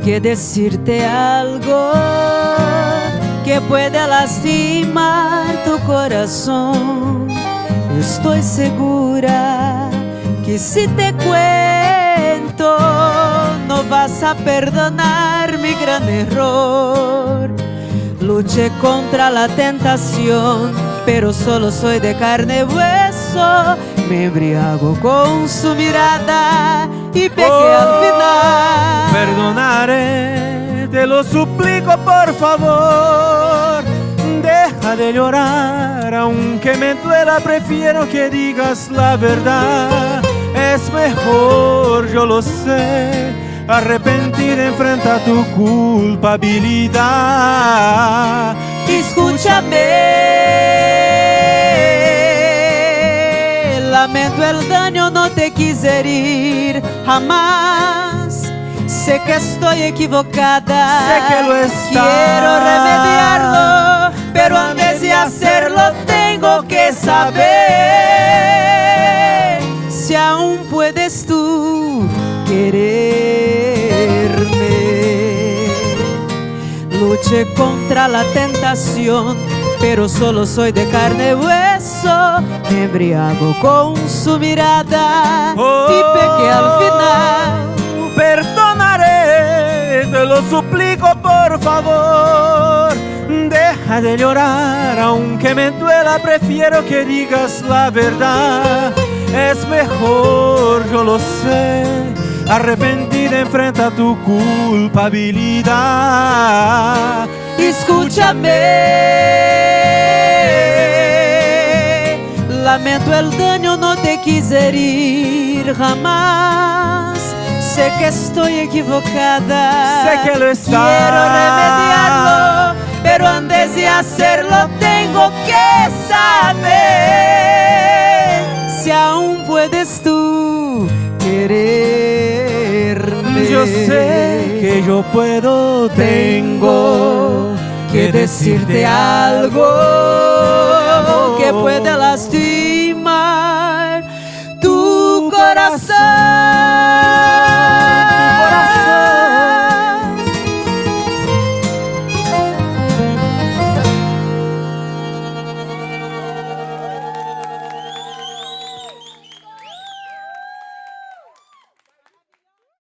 que decirte algo que puede lastimar tu corazón. Estoy segura que si te cuento no vas a perdonar mi gran error. Luché contra la tentación, pero solo soy de carne y hueso. Me embriago con su mirada y pequé al final. Perdonaré, te lo suplico por favor. Deja de llorar, aunque me duela, prefiero que digas la verdad. Es mejor, yo lo sé, arrepentir enfrenta tu culpabilidad. Escúchame, lamento el daño, no te quise herir jamás. Sé que estoy equivocada, sé que lo estás. Quiero remediarlo, pero antes de hacerlo tengo que saber si aún puedes tú quererme. Luché contra la tentación, pero solo soy de carne y hueso. Me embriago con su mirada y pequé al final. Perdonaré, te lo suplico por favor. Deja de llorar, aunque me duela, prefiero que digas la verdad. Es mejor, yo lo sé, arrepentir enfrenta tu culpabilidad. Escúchame, lamento el daño, no te quise herir jamás. Sé que estoy equivocada, sé que lo estás. Quiero remediarlo, pero antes de hacerlo tengo que saber si aún puedes tú quererme. Yo sé que yo puedo, tengo que decirte algo que pueda lastimar